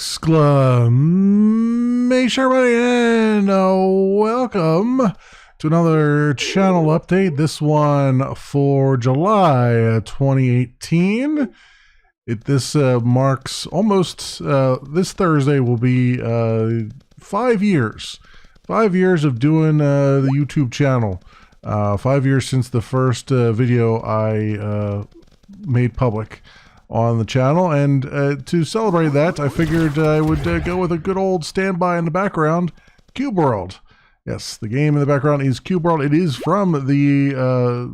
Exclamation everybody, and welcome to another channel update. This one for July 2018. This marks almost, this Thursday will be 5 years. 5 years of doing the YouTube channel. 5 years since the first video I made public on the channel, and to celebrate that, I figured I would go with a good old standby in the background, Cube World. Yes, the game in the background is Cube World. It is from the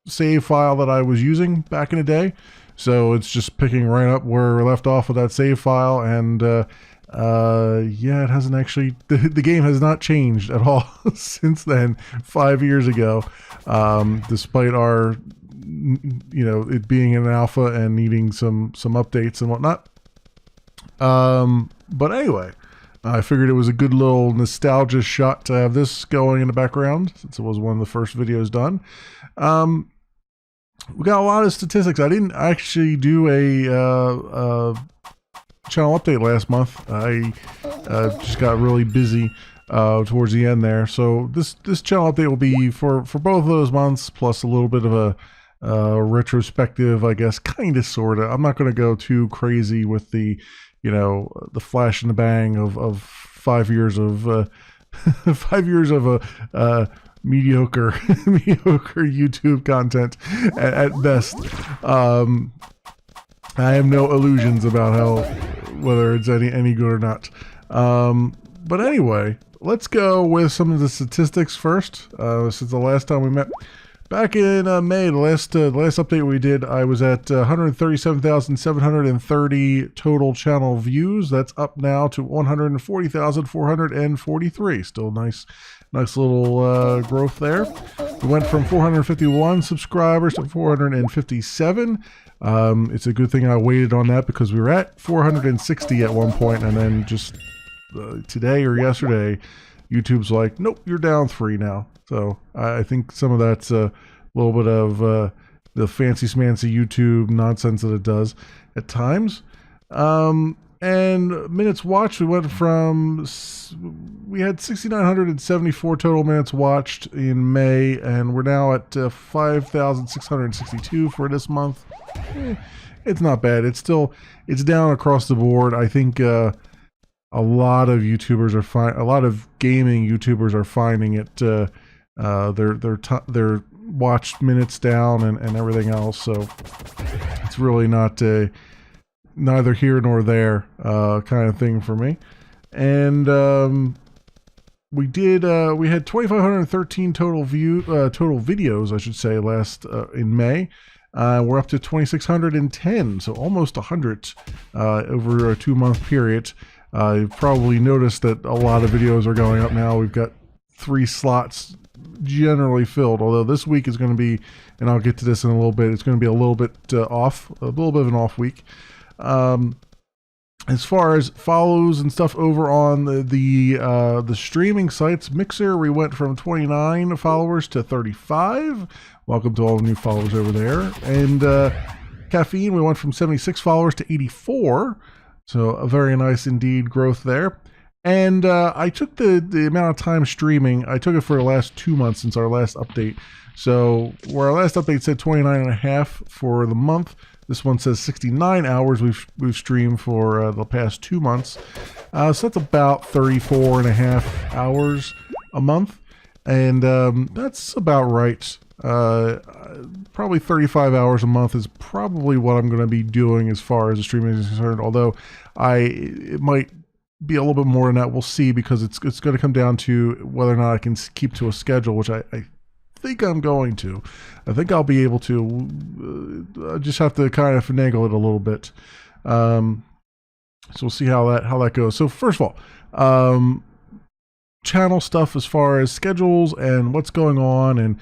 save file that I was using back in the day, so it's just picking right up where we left off with that save file, and yeah, it hasn't actually, the game has not changed at all since then, 5 years ago, despite our, you know, it being an alpha and needing some updates and whatnot. But anyway, I figured it was a good little nostalgia shot to have this going in the background, since it was one of the first videos done. We got a lot of statistics. I didn't actually do a channel update last month. I just got really busy towards the end there. So this channel update will be for both of those months, plus a little bit of a retrospective, I guess, kind of, sort of. I'm not going to go too crazy with the, you know, the flash and the bang of 5 years of 5 years of a mediocre YouTube content at best. I have no illusions about whether it's any good or not. But anyway, let's go with some of the statistics first. Since the last time we met back in May, the last update we did, I was at 137,730 total channel views. That's up now to 140,443. Still nice little growth there. We went from 451 subscribers to 457. It's a good thing I waited on that, because we were at 460 at one point, and then just today or yesterday, YouTube's like, nope, you're down 3 now. So I think some of that's a little bit of the fancy smancy YouTube nonsense that it does at times. And minutes watched, we went from, we had 6,974 total minutes watched in May, and we're now at 5,662 for this month. It's not bad. It's down across the board. I think a lot of YouTubers are a lot of gaming YouTubers are finding it, their watched minutes down and everything else. So it's really not neither here nor there kind of thing for me. And we had 2,513 total videos, I should say, last in May. We're up to 2,610, so almost 100 over a 2-month period. You've probably noticed that a lot of videos are going up now. We've got 3 slots generally filled, although this week is going to be, and I'll get to this in a little bit, it's going to be a little bit off, a little bit of an off week. As far as follows and stuff over on the streaming sites, Mixer, we went from 29 followers to 35. Welcome to all the new followers over there. And Caffeine, we went from 76 followers to 84. So a very nice indeed growth there. And I took the amount of time streaming, I took it for the last 2 months since our last update. So where our last update said 29.5 for the month, this one says 69 hours we've streamed for the past 2 months. So that's about 34.5 hours a month. And that's about right. Probably 35 hours a month is probably what I'm going to be doing as far as the streaming is concerned. Although it might be a little bit more than that. We'll see, because it's going to come down to whether or not I can keep to a schedule, which I think I'm going to. I think I'll be able to. I just have to kind of finagle it a little bit. So we'll see how that goes. So first of all, channel stuff as far as schedules and what's going on, and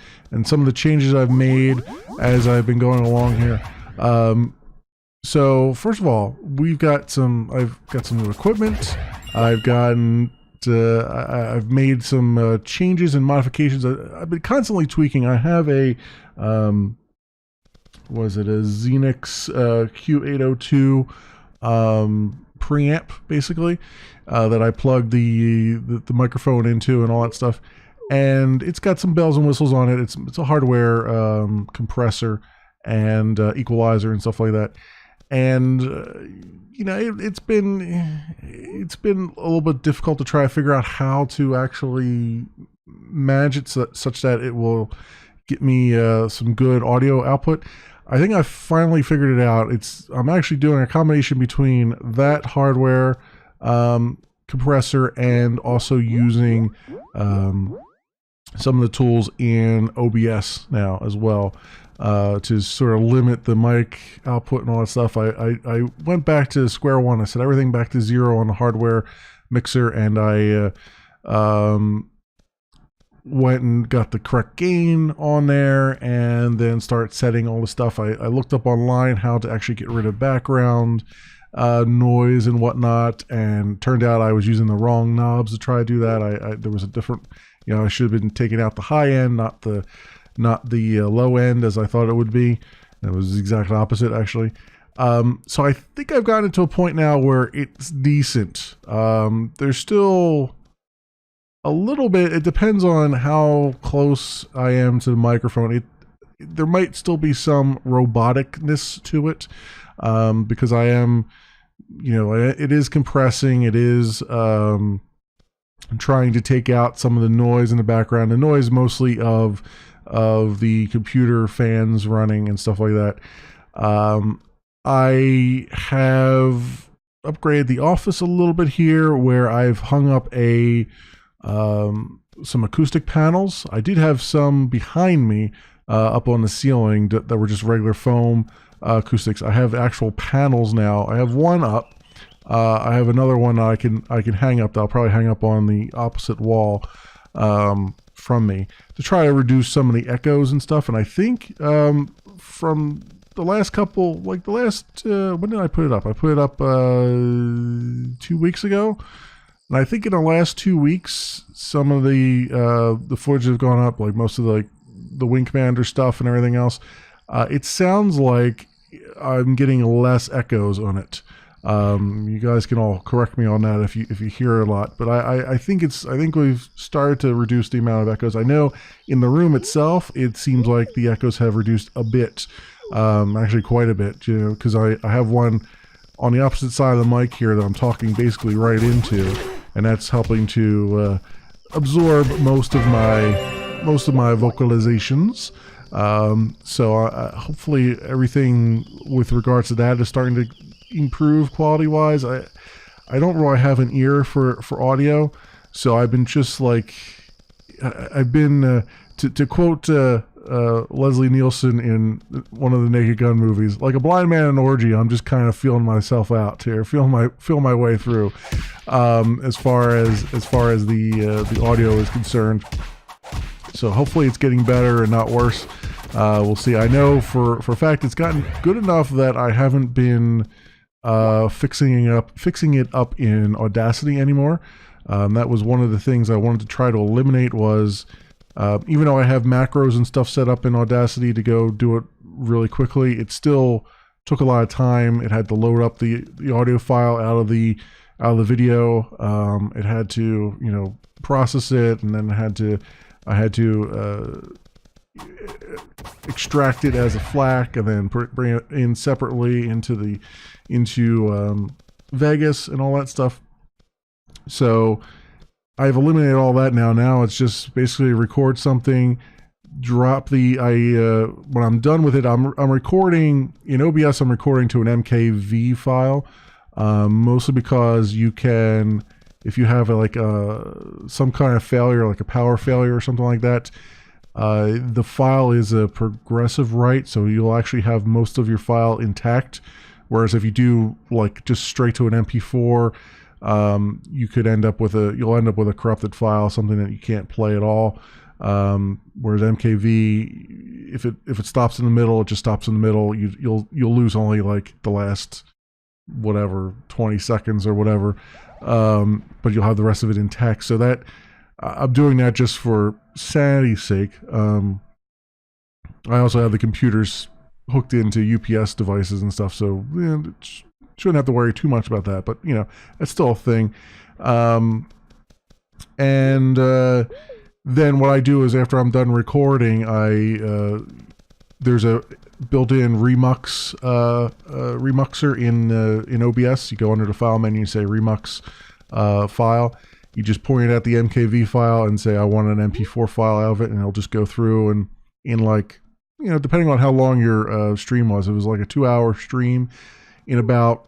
some of the changes I've made as I've been going along here. So first of all, I've got some new equipment. I've made some changes and modifications. I've been constantly tweaking. I have a was it a Xenix Q802 preamp basically that I plugged the microphone into and all that stuff. And it's got some bells and whistles on it. It's a hardware compressor and equalizer and stuff like that. And you know, it's been a little bit difficult to try to figure out how to actually manage it such that it will get me some good audio output. I think I finally figured it out. I'm actually doing a combination between that hardware compressor and also using some of the tools in OBS now as well to sort of limit the mic output and all that stuff. I went back to square one. I set everything back to 0 on the hardware mixer, and I went and got the correct gain on there, and then start setting all the stuff. I looked up online how to actually get rid of background noise and whatnot, and turned out I was using the wrong knobs to try to do that. There was a different, you know, I should have been taking out the high end, not the low end as I thought it would be. It was the exact opposite, actually. So I think I've gotten to a point now where it's decent. There's still a little bit, it depends on how close I am to the microphone. There might still be some roboticness to it, because I am, you know, it is compressing, it is trying to take out some of the noise in the background, the noise mostly of the computer fans running and stuff like that. I have upgraded the office a little bit here, where I've hung up some acoustic panels. I did have some behind me up on the ceiling that were just regular foam acoustics. I have actual panels now. I have one up. I have another one I can hang up that I'll probably hang up on the opposite wall from me to try to reduce some of the echoes and stuff. And I think from the last couple, like the last, when did I put it up? I put it up 2 weeks ago. And I think in the last 2 weeks, some of the footage has gone up, like most of the Wing Commander stuff and everything else. It sounds like I'm getting less echoes on it. You guys can all correct me on that if you hear a lot, but I think we've started to reduce the amount of echoes. I know in the room itself, it seems like the echoes have reduced a bit, actually quite a bit, you know, because I have one on the opposite side of the mic here that I'm talking basically right into, and that's helping to absorb most of my vocalizations. So hopefully everything with regards to that is starting to improve quality wise. I don't really have an ear for audio, so I've been just like, I've been to quote Leslie Nielsen in one of the Naked Gun movies, like a blind man in an orgy. I'm just kind of feeling myself out here, feel my way through, as far as the audio is concerned. So hopefully it's getting better and not worse. We'll see. I know for a fact it's gotten good enough that I haven't been fixing it up in Audacity anymore. That was one of the things I wanted to try to eliminate, was even though I have macros and stuff set up in Audacity to go do it really quickly, it still took a lot of time. It had to load up the audio file out of the video. It had to, you know, process it, and then I had to extract it as a FLAC, and then bring it in separately into Vegas and all that stuff. So I've eliminated all that now. Now it's just basically record something, drop when I'm done with it, I'm recording in OBS. I'm recording to an MKV file, mostly because you can, if you have some kind of failure, like a power failure or something like that, the file is a progressive write, so you'll actually have most of your file intact. Whereas if you do like just straight to an MP4, you'll end up with a corrupted file, something that you can't play at all. Whereas MKV, if it stops in the middle, it just stops in the middle. You'll lose only like the last whatever 20 seconds or whatever, but you'll have the rest of it intact. So that I'm doing that just for sanity's sake. I also have the computers hooked into UPS devices and stuff, so shouldn't have to worry too much about that. But you know, it's still a thing. Then what I do is after I'm done recording, there's a built-in remuxer in OBS. You go under the file menu, say remux file. You just point at the MKV file and say I want an MP4 file out of it, and it'll just go through, and in like, you know, depending on how long your stream was, it was like a 2-hour stream, in about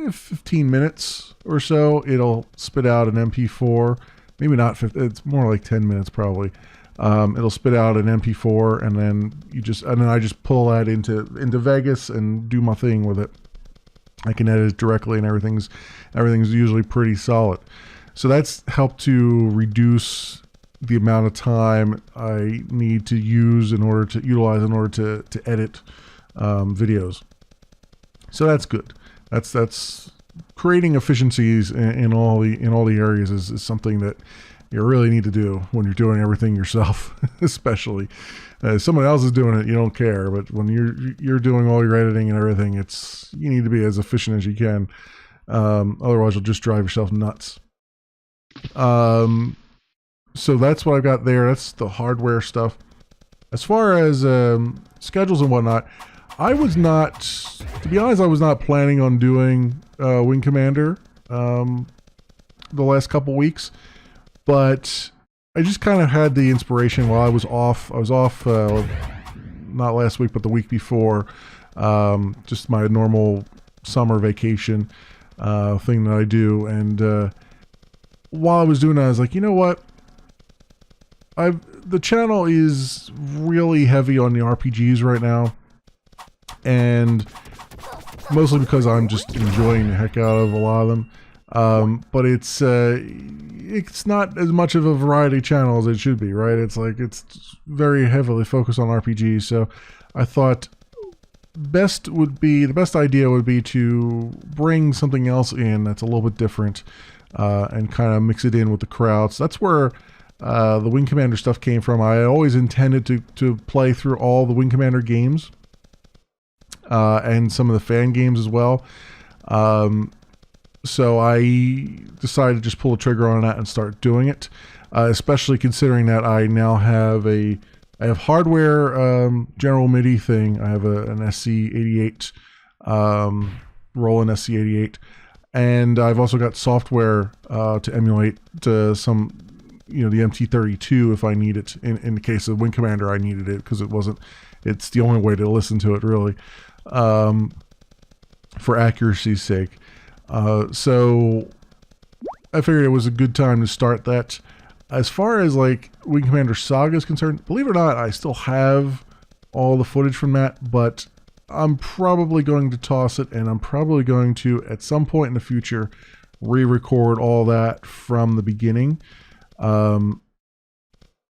15 minutes or so, it'll spit out an MP4. Maybe not 50, it's more like 10 minutes probably. It'll spit out an MP4, and then I just pull that into Vegas and do my thing with it. I can edit it directly, and everything's usually pretty solid. So that's helped to reduce the amount of time I need to utilize in order to edit videos. So that's good. That's creating efficiencies in all the areas is something that you really need to do when you're doing everything yourself. Especially someone else is doing it, you don't care, but when you're doing all your editing and everything, you need to be as efficient as you can. Otherwise you'll just drive yourself nuts. So that's what I've got there. That's the hardware stuff. As far as schedules and whatnot, to be honest, I was not planning on doing Wing Commander the last couple weeks, but I just kind of had the inspiration while I was off. I was off not last week, but the week before, just my normal summer vacation thing that I do. And while I was doing that, I was like, you know what? The channel is really heavy on the RPGs right now, and mostly because I'm just enjoying the heck out of a lot of them. But it's not as much of a variety channel as it should be, right? It's very heavily focused on RPGs. So I thought the best idea would be to bring something else in that's a little bit different, and kind of mix it in with the crowd. So that's where the Wing Commander stuff came from. I always intended to play through all the Wing Commander games, and some of the fan games as well. So I decided to just pull the trigger on that and start doing it, especially considering that I now have I have hardware general MIDI thing. I have an SC88, Roland SC88, and I've also got software to emulate some, the MT32 if I need it. In the case of Wing Commander, I needed it because it's the only way to listen to it really, for accuracy's sake. So I figured it was a good time to start that. As far as like Wing Commander Saga is concerned, believe it or not, I still have all the footage from that, but I'm probably going to toss it, and I'm probably going to, at some point in the future, re-record all that from the beginning.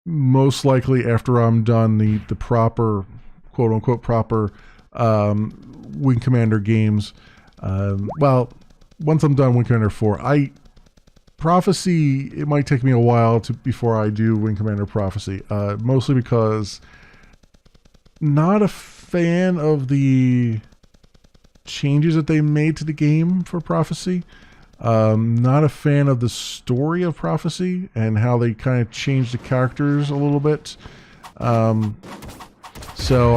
Most likely after I'm done the proper, quote-unquote proper, Wing Commander games. Well, once I'm done Wing Commander 4, Prophecy, it might take me a while before I do Wing Commander Prophecy, mostly because not a fan of the changes that they made to the game for Prophecy. Not a fan of the story of Prophecy and how they kind of changed the characters a little bit. So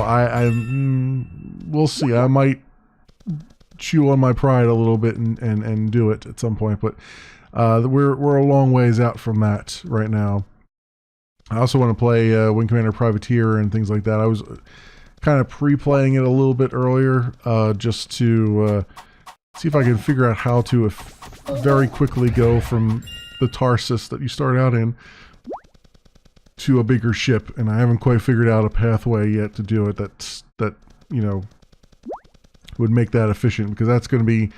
we'll see. I might chew on my pride a little bit and do it at some point, but we're a long ways out from that right now. I also want to play Wing Commander Privateer and things like that. I was kind of pre-playing it a little bit earlier, just to see if I can figure out how to very quickly go from the Tarsus that you start out in to a bigger ship, and I haven't quite figured out a pathway yet to do it that would make that efficient, because that's going to be,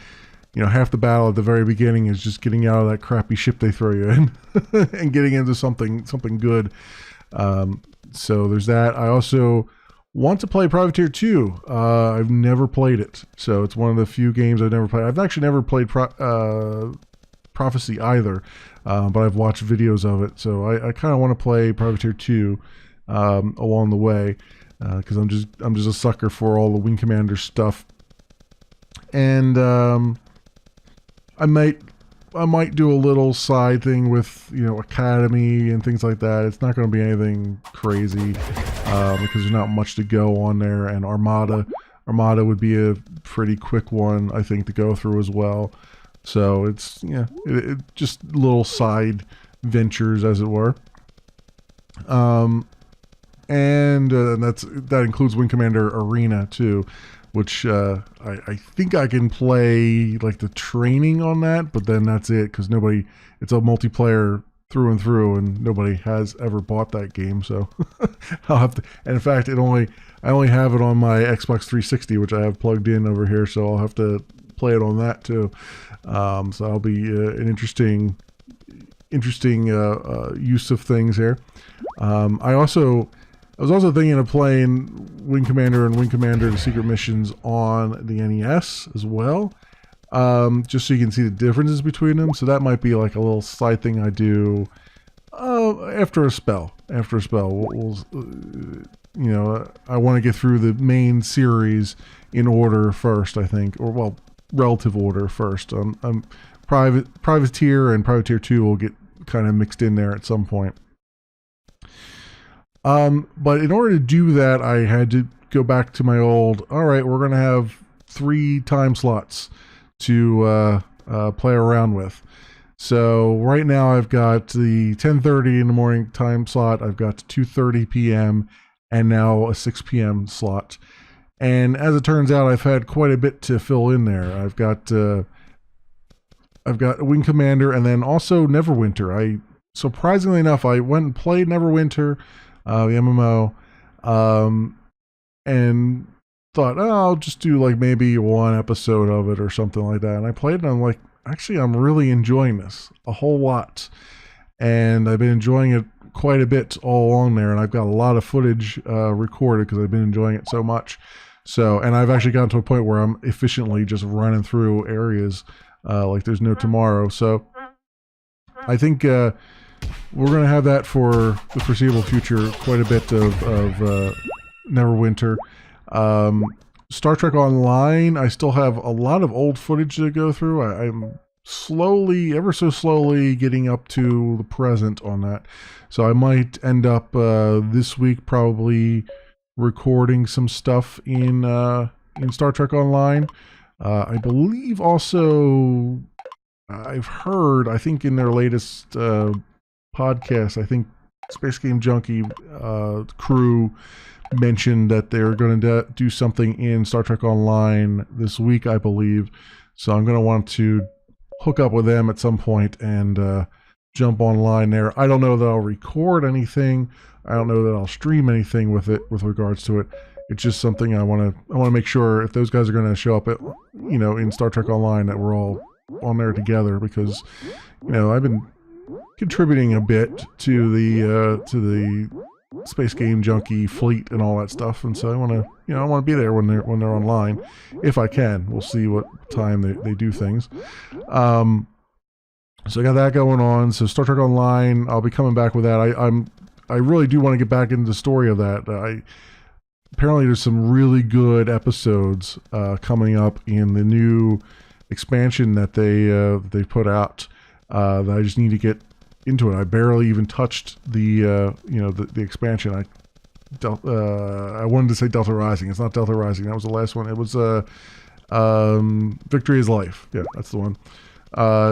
half the battle at the very beginning is just getting out of that crappy ship they throw you in and getting into something good. So there's that. I also want to play Privateer 2. I've never played it, so it's one of the few games I've never played. I've actually never played Prophecy either, but I've watched videos of it, so I kind of want to play Privateer 2 along the way, because I'm just a sucker for all the Wing Commander stuff. and I might do a little side thing with, Academy and things like that. It's not going to be anything crazy because there's not much to go on there. And Armada would be a pretty quick one, I think, to go through as well. So it's just little side ventures, as it were. And that includes Wing Commander Arena too, which I think I can play like the training on that, but then that's it because it's a multiplayer through and through, and nobody has ever bought that game. So I'll have to. And in fact, I only have it on my Xbox 360, which I have plugged in over here, so I'll have to play it on that too. So that'll be an interesting use of things here. I was also thinking of playing Wing Commander and Wing Commander: The Secret Missions on the NES as well, just so you can see the differences between them. So that might be like a little side thing I do after a spell. After a spell, I want to get through the main series in order first, I think, or well, relative order first. Privateer and Privateer 2 will get kind of mixed in there at some point. But in order to do that, I had to go back to my old, all right, we're going to have 3 time slots to play around with. So right now I've got the 10:30 in the morning time slot, I've got 2:30 p.m. and now a 6 p.m. slot. And as it turns out, I've had quite a bit to fill in there. I've got Wing Commander and then also Neverwinter. Surprisingly enough, I went and played Neverwinter, the MMO, and thought, I'll just do like maybe 1 episode of it or something like that. And I played it and I'm like, actually, I'm really enjoying this a whole lot. And I've been enjoying it quite a bit all along there. And I've got a lot of footage recorded because I've been enjoying it so much. So, and I've actually gotten to a point where I'm efficiently just running through areas like there's no tomorrow. So I think we're going to have that for the foreseeable future, quite a bit of Neverwinter. Star Trek Online, I still have a lot of old footage to go through. I'm slowly, ever so slowly, getting up to the present on that. So I might end up this week probably recording some stuff in Star Trek Online. I believe also I've heard, I think in their latest podcast, I think Space Game Junkie crew mentioned that they're going to do something in Star Trek Online this week, I believe. So I'm going to want to hook up with them at some point and jump online there. I don't know that I'll record anything. I don't know that I'll stream anything with it with regards to it. It's just something I want to make sure if those guys are going to show up at, in Star Trek Online, that we're all on there together, because I've been contributing a bit to the Space Game Junkie fleet and all that stuff, and so I want to be there when they're online, if I can. We'll see what time they do things. So I got that going on. So Star Trek Online, I'll be coming back with that. I really do want to get back into the story of that. Apparently there's some really good episodes coming up in the new expansion that they put out that I just need to get into it. I barely even touched the expansion. I wanted to say Delta Rising. It's not Delta Rising. That was the last one. It was Victory is Life. Yeah, that's the one.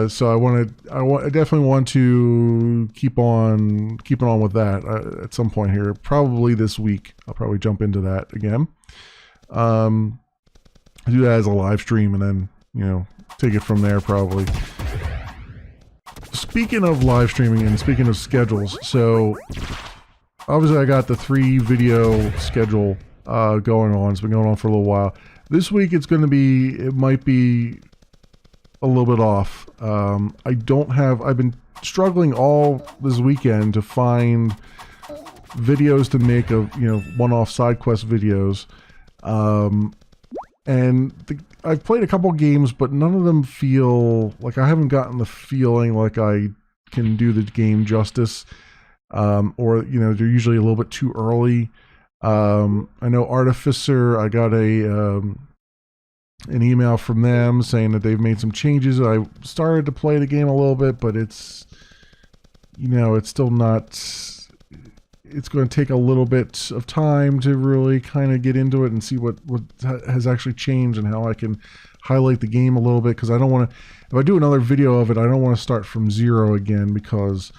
So I definitely want to keep on with that at some point here. Probably this week. I'll probably jump into that again. Do that as a live stream and then take it from there probably. Speaking of live streaming and speaking of schedules, so obviously I got the 3 video schedule going on. It's been going on for a little while. This week it might be a little bit off. I've been struggling all this weekend to find videos to make of, one-off side quest videos. I've played a couple games, but none of them feel like, I haven't gotten the feeling like I can do the game justice. Or they're usually a little bit too early. I know Artificer, I got an email from them saying that they've made some changes. I started to play the game a little bit, but it's, it's still not. It's going to take a little bit of time to really kind of get into it and see what has actually changed and how I can highlight the game a little bit, because I don't want to, if I do another video of it, I don't want to start from zero again, because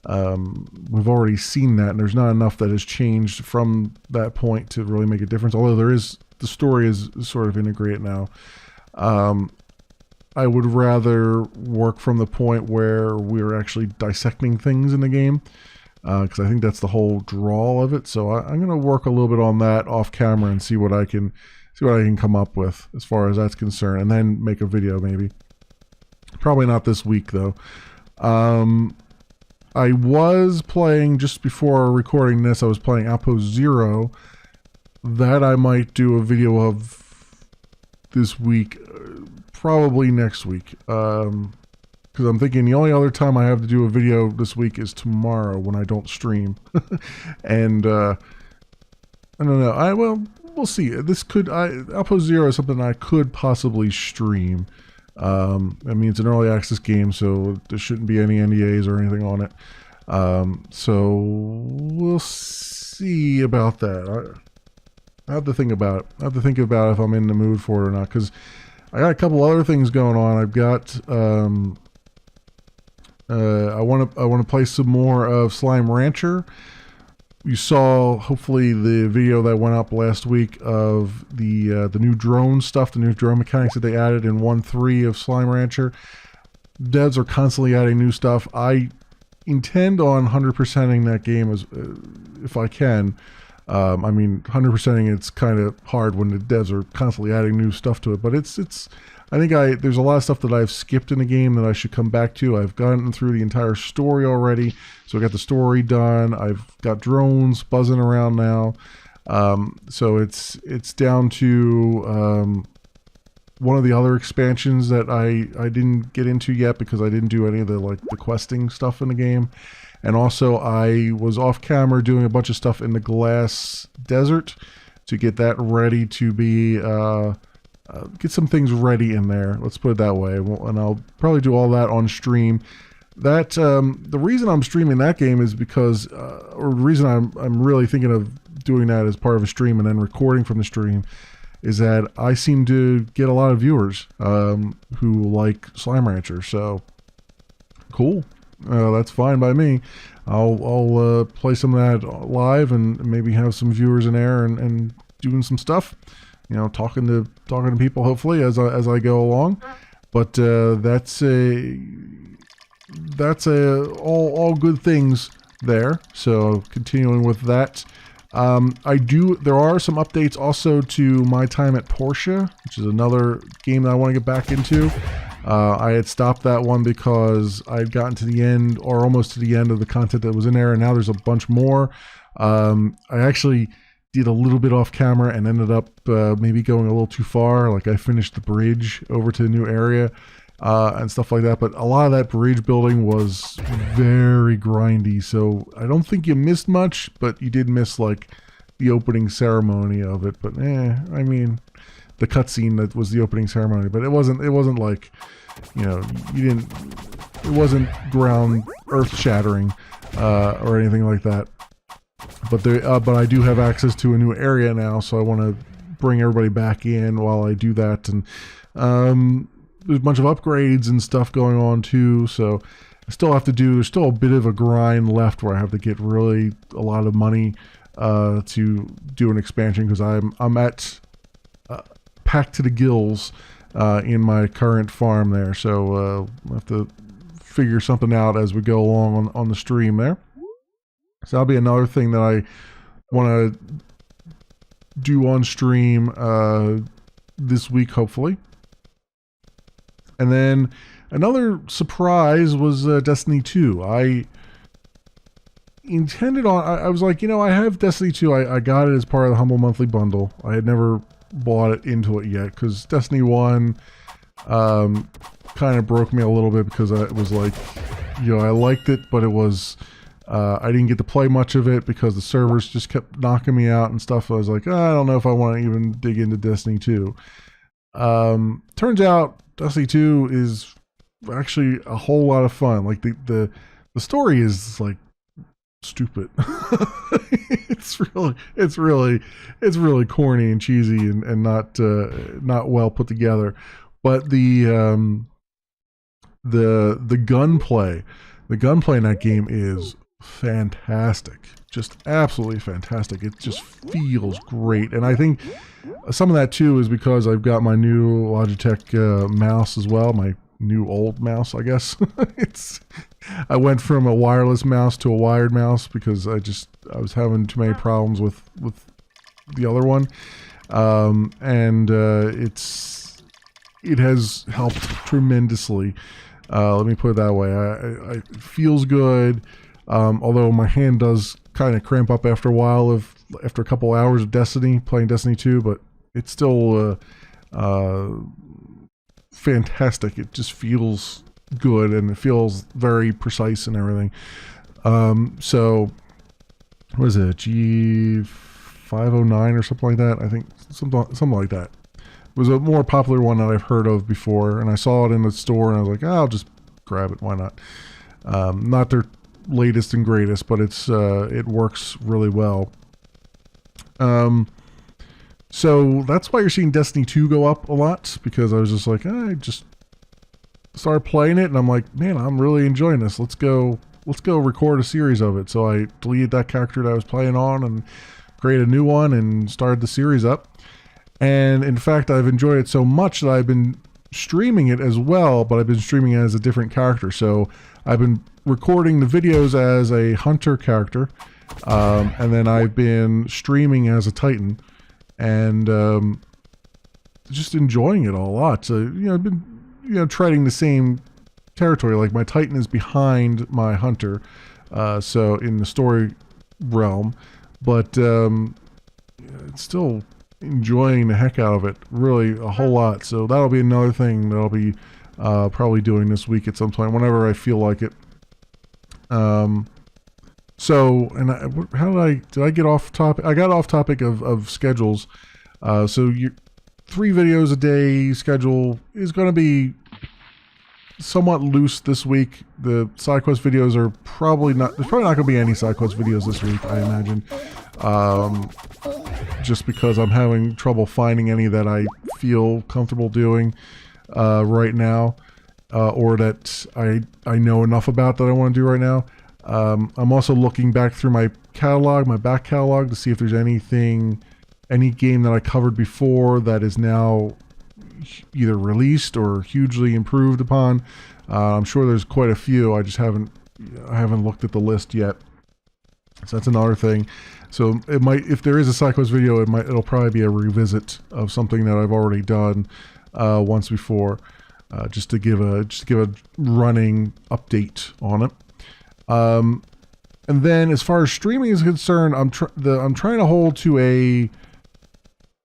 we've already seen that, and there's not enough that has changed from that point to really make a difference, although the story is sort of integrated now. I would rather work from the point where we're actually dissecting things in the game, because I think that's the whole draw of it. So I'm going to work a little bit on that off camera and see what I can come up with as far as that's concerned, and then make a video maybe. Probably not this week though. I was playing, just before recording this, I was playing Outpost Zero. That I might do a video of this week, probably next week. Because I'm thinking the only other time I have to do a video this week is tomorrow when I don't stream. And I don't know. We'll see. Outpost Zero is something I could possibly stream. I mean, it's an early access game, so there shouldn't be any NDAs or anything on it. So we'll see about that. I have to think about it. I have to think about if I'm in the mood for it or not, because I got a couple other things going on. I've got I want to play some more of Slime Rancher. You saw, hopefully, the video that went up last week of the new drone stuff, the new drone mechanics that they added in 1.3 of Slime Rancher. Devs are constantly adding new stuff. I intend on 100%ing that game if I can. I mean, 100%ing it's kind of hard when the devs are constantly adding new stuff to it, but I think there's a lot of stuff that I've skipped in the game that I should come back to. I've gotten through the entire story already, so I got the story done. I've got drones buzzing around now. So it's down to one of the other expansions that I didn't get into yet because I didn't do any of the questing stuff in the game. And also I was off camera doing a bunch of stuff in the Glass Desert to get that ready to be get some things ready in there. Let's put it that way. And I'll probably do all that on stream. That the reason I'm streaming that game is because, or the reason I'm really thinking of doing that as part of a stream and then recording from the stream, is that I seem to get a lot of viewers who like Slime Rancher. So cool. That's fine by me. I'll play some of that live and maybe have some viewers in there and doing some stuff. Talking to people hopefully as I go along. But that's all good things there. So continuing with that, there are some updates also to my time at Portia, which is another game that I want to get back into. I had stopped that one because I'd gotten to the end, or almost to the end, of the content that was in there, and now there's a bunch more. I actually did a little bit off camera and ended up maybe going a little too far. Like I finished the bridge over to the new area and stuff like that, but a lot of that bridge building was very grindy, so I don't think you missed much, but you did miss the opening ceremony of it. But I mean, the cutscene that was the opening ceremony, but it wasn't like, it wasn't earth shattering or anything like that. But I do have access to a new area now, so I want to bring everybody back in while I do that. And there's a bunch of upgrades and stuff going on too, so there's still a bit of a grind left where I have to get really a lot of money to do an expansion, because I'm at packed to the gills in my current farm there. So I have to figure something out as we go along on the stream there. So that'll be another thing that I want to do on stream this week, hopefully. And then another surprise was Destiny 2. I intended on, I was like, I have Destiny 2. I got it as part of the Humble Monthly Bundle. I had never bought it into it yet, because Destiny 1 kind of broke me a little bit, because it was like, I liked it, but it was... I didn't get to play much of it because the servers just kept knocking me out and stuff. I was like, I don't know if I want to even dig into Destiny 2. Turns out Destiny 2 is actually a whole lot of fun. Like the story is like stupid. it's really corny and cheesy and not well put together. But the gunplay in that game is fantastic. Just absolutely fantastic. It just feels great. And I think some of that too is because I've got my new Logitech mouse as well, my new old mouse, I guess. I went from a wireless mouse to a wired mouse because I was having too many problems with the other one. It has helped tremendously. Let me put it that way. It feels good. Although my hand does kind of cramp up after a while after a couple hours of playing Destiny 2, but it's still fantastic. It just feels good and it feels very precise and everything. So what is it, G509 or something like that? I think something like that. It was a more popular one that I've heard of before, and I saw it in the store and I was like, I'll just grab it, why not? Not their latest and greatest, but it works really well. So that's why you're seeing Destiny 2 go up a lot, because I was just like, I just started playing it and I'm like, man, I'm really enjoying this. Let's go record a series of it. So I deleted that character that I was playing on and created a new one and started the series up. And in fact, I've enjoyed it so much that I've been streaming it as well, but I've been streaming it as a different character. So I've been recording the videos as a hunter character, and then I've been streaming as a Titan, and just enjoying it a lot. So, I've been, treading the same territory. Like my Titan is behind my hunter, so in the story realm, but it's still enjoying the heck out of it, really a whole lot. So that'll be another thing that I'll be probably doing this week at some point, whenever I feel like it. So, and did I get off topic? I got off topic of schedules. So your 3 videos a day schedule is going to be somewhat loose this week. The side quest videos are there's probably not going to be any side quest videos this week, I imagine. Just because I'm having trouble finding any that I feel comfortable doing right now, or that I know enough about that I want to do right now. I'm also looking back through my back catalog, to see if there's any game that I covered before that is now either released or hugely improved upon. I'm sure there's quite a few. I haven't looked at the list yet. So that's another thing. So it might, if there is a side quest video, it'll probably be a revisit of something that I've already done once before, just to give a running update on it. And then as far as streaming is concerned, I'm trying to hold to a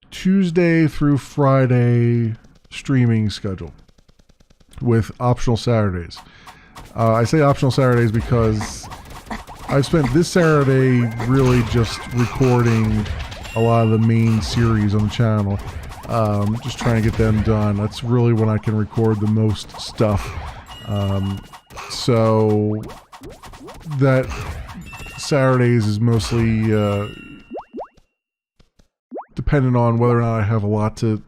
Tuesday through Friday streaming schedule with optional Saturdays. I say optional Saturdays because I've spent this Saturday really just recording a lot of the main series on the channel, just trying to get them done. That's really when I can record the most stuff. So that Saturdays is mostly dependent on whether or not I have a lot to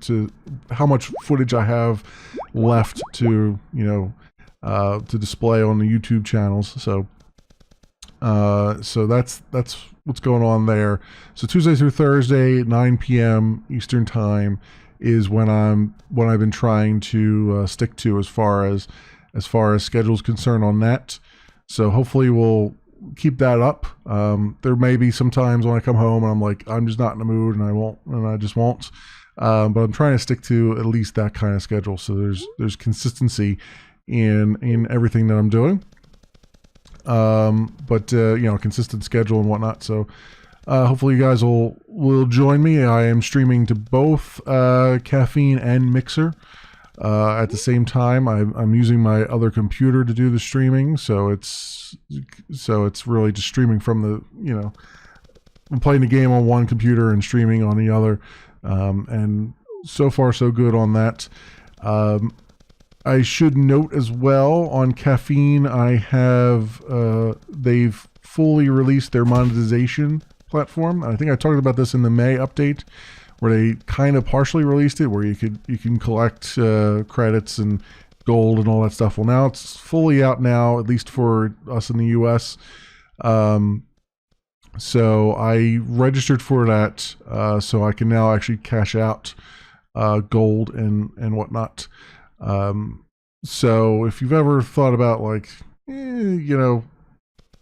how much footage I have left to to display on the YouTube channels. So that's what's going on there. So Tuesday through Thursday, 9 p.m. Eastern time is when I've been trying to stick to as far as schedule's concerned on that. So hopefully we'll keep that up. There may be some times when I come home and I'm like, I'm just not in the mood and I just won't. But I'm trying to stick to at least that kind of schedule. So there's consistency in everything that I'm doing. But consistent schedule and whatnot. So hopefully you guys will join me. I am streaming to both Caffeine and Mixer at the same time. I'm using my other computer to do the streaming, so it's really just streaming from the I'm playing the game on one computer and streaming on the other, and so far so good on that. I should note as well on Caffeine, I have they've fully released their monetization platform. I think I talked about this in the May update, where they kind of partially released it, where you can collect credits and gold and all that stuff. Well, now it's fully out now, at least for us in the US. So I registered for that, so I can now actually cash out gold and whatnot. So if you've ever thought about like,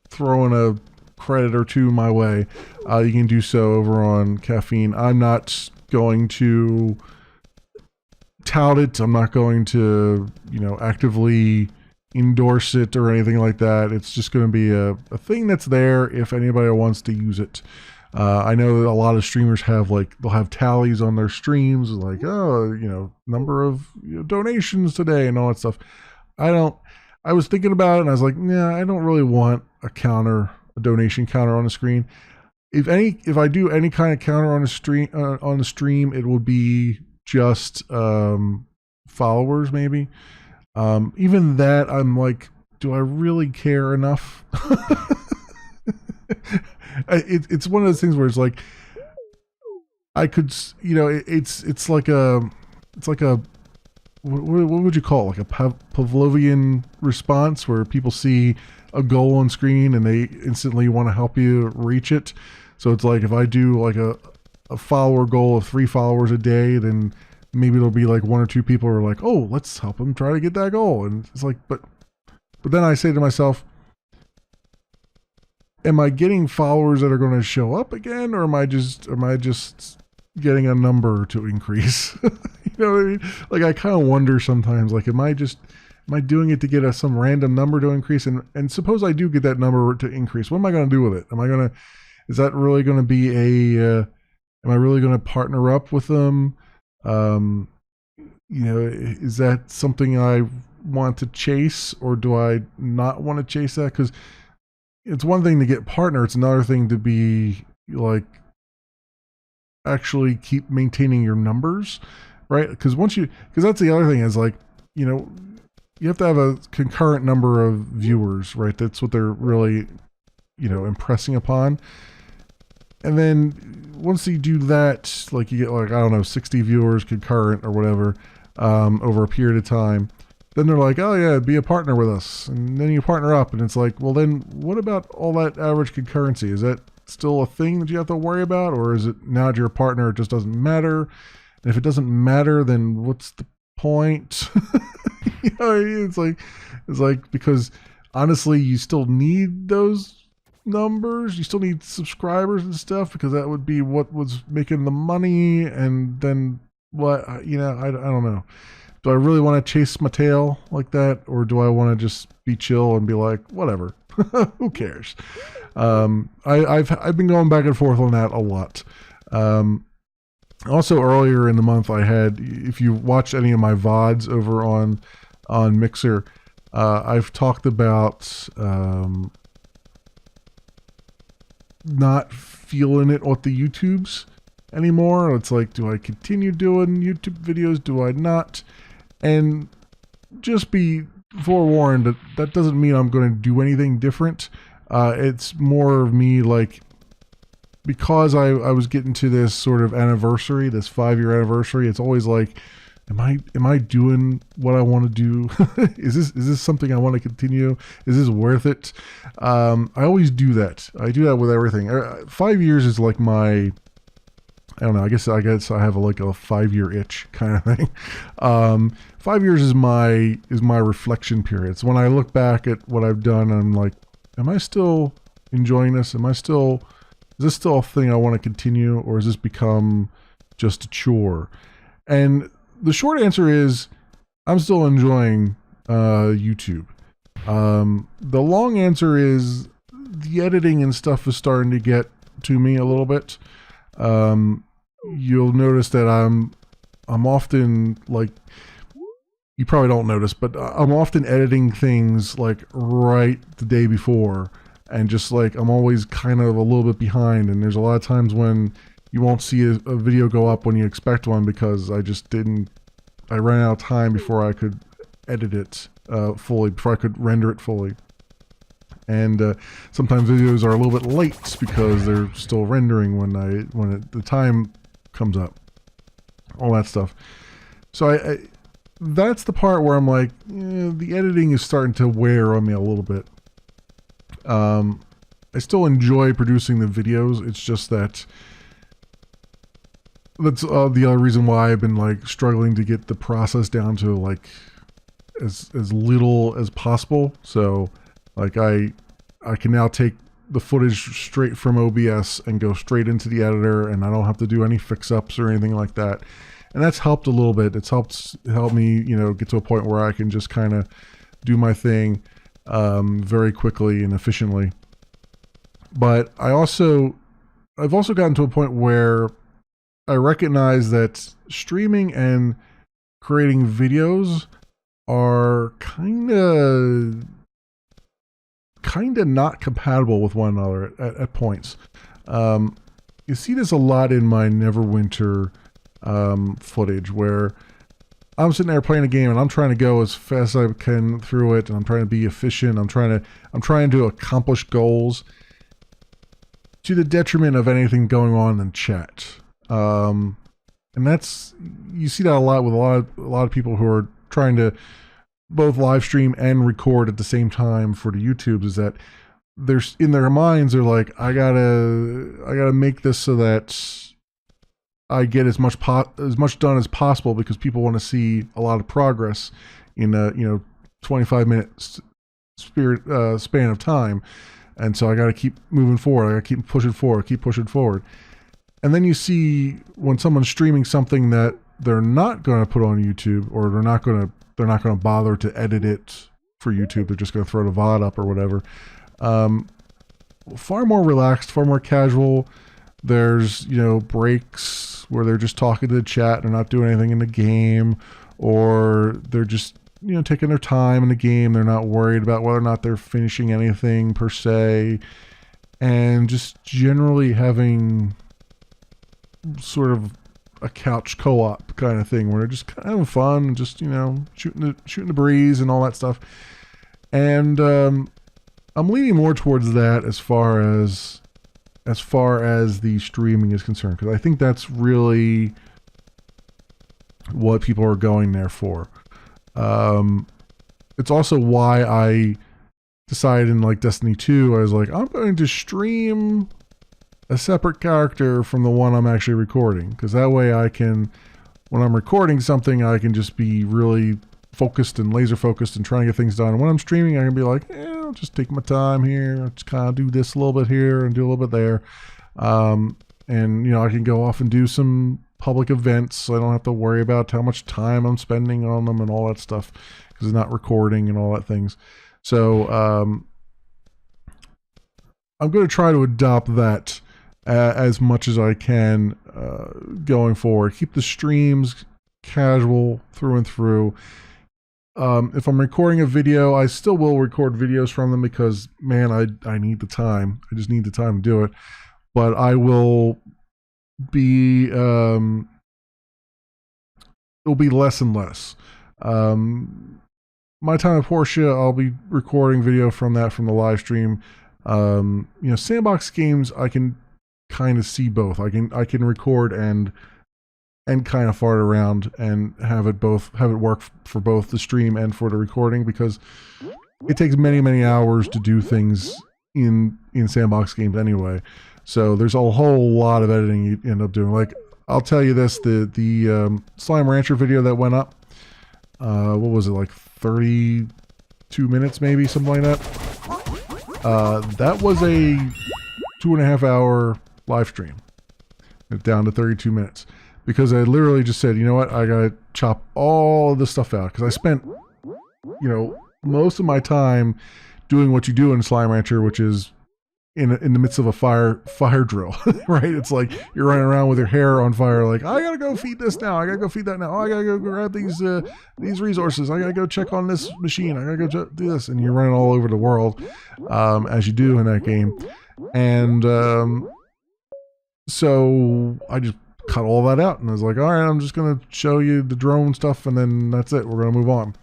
throwing a credit or two my way, you can do so over on Caffeine. I'm not going to tout it. I'm not going to, actively endorse it or anything like that. It's just going to be a thing that's there if anybody wants to use it. I know that a lot of streamers they'll have tallies on their streams, like, number of donations today and all that stuff. I was thinking about it and I was like, nah, I don't really want a donation counter on the screen. If I do any kind of counter on the stream, it will be just followers maybe. Even that, I'm like, do I really care enough? It's one of those things where it's like, I could, it's like a what would you call it? Like a Pavlovian response, where people see a goal on screen and they instantly want to help you reach it. So it's like, if I do like a follower goal of 3 followers a day, then maybe it'll be like 1 or 2 people are like, oh, let's help them try to get that goal. And it's like, but then I say to myself, am I getting followers that are going to show up again, or am I just getting a number to increase? You know what I mean? Like, I kind of wonder sometimes, like, am I doing it to get some random number to increase? And suppose I do get that number to increase, what am I going to do with it? Is that really going to be am I really going to partner up with them? Is that something I want to chase, or do I not want to chase that? Because it's one thing to get partner, it's another thing to be like, actually keep maintaining your numbers, right? Because that's the other thing, is like, you have to have a concurrent number of viewers, right? That's what they're really, impressing upon. And then once you do that, like, you get like, I don't know, 60 viewers concurrent or whatever, over a period of time, then they're like, oh yeah, be a partner with us. And then you partner up, and it's like, well, then what about all that average concurrency? Is that still a thing that you have to worry about? Or is it, now that you're a partner, it just doesn't matter? And if it doesn't matter, then what's the point? It's like, because honestly, you still need those numbers. You still need subscribers and stuff, because that would be what was making the money. And then what, I don't know. Do I really want to chase my tail like that? Or do I want to just be chill and be like, whatever, who cares? I've been going back and forth on that a lot. Also, earlier in the month, I had, if you watched any of my VODs over on Mixer, I've talked about not feeling it with the YouTubes anymore. It's like, do I continue doing YouTube videos? Do I not? And just be forewarned that doesn't mean I'm going to do anything different. It's more of me, like, because I was getting to this sort of anniversary, this 5-year anniversary. It's always like, am I doing what I want to do? Is this something I want to continue? Is this worth it? I always do that. I do that with everything. 5 years is like my, I don't know, I guess I have a 5-year itch kind of thing. 5 years is my reflection period. So when I look back at what I've done, I'm like, am I still enjoying this? Is this still a thing I want to continue, or has this become just a chore? And the short answer is, I'm still enjoying YouTube. The long answer is, the editing and stuff is starting to get to me a little bit. You'll notice that I'm often, like, you probably don't notice, but I'm often editing things like right the day before, and just like, I'm always kind of a little bit behind. And there's a lot of times when you won't see a video go up when you expect one, because I ran out of time before I could edit it fully, before I could render it fully. And sometimes videos are a little bit late because they're still rendering when the time comes up. All that stuff. So that's the part where I'm like, the editing is starting to wear on me a little bit. I still enjoy producing the videos. It's just that's the other reason why I've been like struggling to get the process down to like as little as possible. So like I can now take the footage straight from OBS and go straight into the editor, and I don't have to do any fix-ups or anything like that. And that's helped a little bit. It's helped me, get to a point where I can just kind of do my thing very quickly and efficiently. But I've also gotten to a point where I recognize that streaming and creating videos are kind of not compatible with one another at points. You see this a lot in my Neverwinter footage, where I'm sitting there playing a game and I'm trying to go as fast as I can through it, and I'm trying to be efficient. I'm trying to accomplish goals to the detriment of anything going on in chat. And you see that a lot with a lot of people who are trying to both live stream and record at the same time for the YouTubes, is that in their minds they're like, I gotta make this so that I get as much done as possible, because people want to see a lot of progress in a 25-minute span of time. And so I got to keep moving forward. I got to keep pushing forward. And then you see when someone's streaming something that they're not going to put on YouTube, or they're not going to bother to edit it for YouTube. They're just going to throw the VOD up or whatever. Far more relaxed, far more casual. There's, breaks where they're just talking to the chat. They're not doing anything in the game, or they're just taking their time in the game. They're not worried about whether or not they're finishing anything per se, and just generally having sort of a couch co-op kind of thing, where they're just kind of having fun, just shooting the breeze and all that stuff. And I'm leaning more towards that as far as the streaming is concerned, because I think that's really what people are going there for. It's also why I decided in like Destiny 2, I was like, I'm going to stream a separate character from the one I'm actually recording, because that way I can, when I'm recording something, I can just be really focused and laser focused and trying to get things done. And when I'm streaming, I can be like, I'll just take my time here, I'll just kind of do this a little bit here and do a little bit there. And I can go off and do some public events, so I don't have to worry about how much time I'm spending on them and all that stuff, because it's not recording and all that things. So I'm going to try to adopt that as much as I can going forward. Keep the streams casual through and through. If I'm recording a video, I still will record videos from them, because man, I need the time. I just need the time to do it. But I will be it'll be less and less. My Time of Portia, I'll be recording video from the live stream. Sandbox games, I can kind of see both. I can record and kind of fart around and have it work for both the stream and for the recording, because it takes many hours to do things in Sandbox games anyway. So there's a whole lot of editing you end up doing. Like, I'll tell you this, the Slime Rancher video that went up, what was it, like 32 minutes maybe, something like that. That was a 2.5 hour live stream, down to 32 minutes. Because I literally just said, you know what, I gotta chop all of this stuff out. Because I spent, most of my time doing what you do in Slime Rancher, which is in the midst of a fire drill, right? It's like you're running around with your hair on fire, like, I gotta go feed this now, I gotta go feed that now, I gotta go grab these resources, I gotta go check on this machine, I gotta go do this, and you're running all over the world, as you do in that game. And So I just cut all that out, and I was like, all right, I'm just gonna show you the drone stuff, and then that's it. We're gonna move on.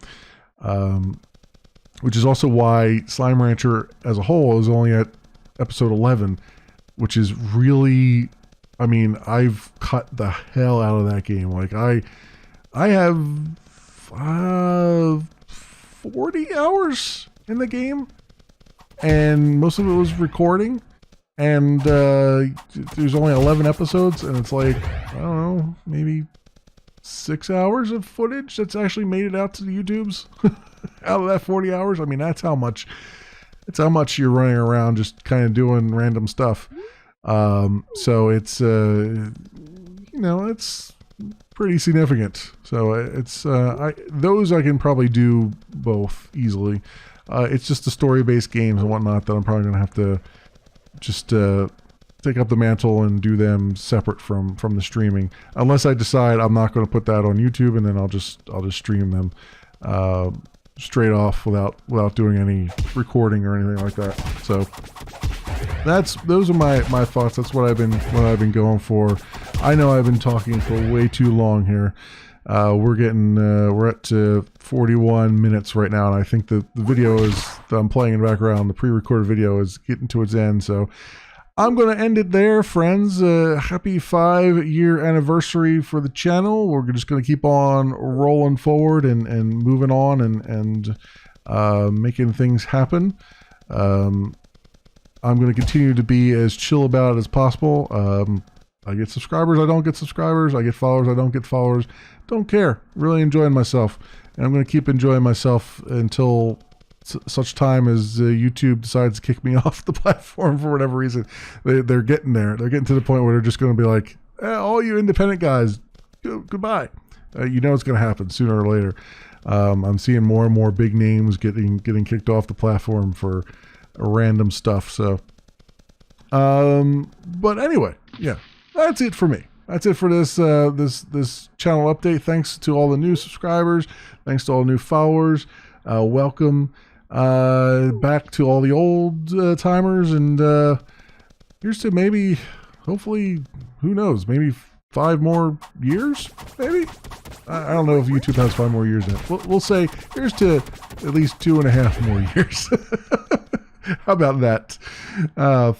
Which is also why Slime Rancher as a whole is only at episode 11, which is really, I mean, I've cut the hell out of that game. Like I have 40 hours in the game, and most of it was recording, and there's only 11 episodes, and it's like, I don't know, maybe 6 hours of footage that's actually made it out to the YouTubes out of that 40 hours. I mean, that's how much you're running around just kind of doing random stuff. So it's it's pretty significant. So it's those I can probably do both easily. It's just the story-based games and whatnot that I'm probably gonna have to just take up the mantle and do them separate from the streaming, unless I decide I'm not going to put that on YouTube, and then I'll just stream them straight off without doing any recording or anything like that. So those are my thoughts. That's what I've been going for. I know I've been talking for way too long here. We're at 41 minutes right now, and I think the video that I'm playing in the background, the pre-recorded video, is getting to its end. So I'm going to end it there, friends. Happy 5-year anniversary for the channel. We're just going to keep on rolling forward and moving on and making things happen. I'm going to continue to be as chill about it as possible. I get subscribers, I don't get subscribers. I get followers, I don't get followers. Don't care. Really enjoying myself. And I'm going to keep enjoying myself until such time as YouTube decides to kick me off the platform for whatever reason. They're getting there. They're getting to the point where they're just going to be like, all you independent guys, goodbye. You know it's going to happen sooner or later. I'm seeing more and more big names getting kicked off the platform for random stuff. So, but anyway, yeah, that's it for me. That's it for this this channel update. Thanks to all the new subscribers. Thanks to all the new followers. Welcome back to all the old timers, and here's to maybe, hopefully, who knows, maybe 5 more years, maybe. I don't know if YouTube has 5 more years in it. We'll say here's to at least 2.5 more years. How about that?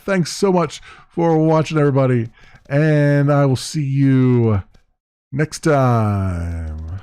Thanks so much for watching, everybody, and I will see you next time.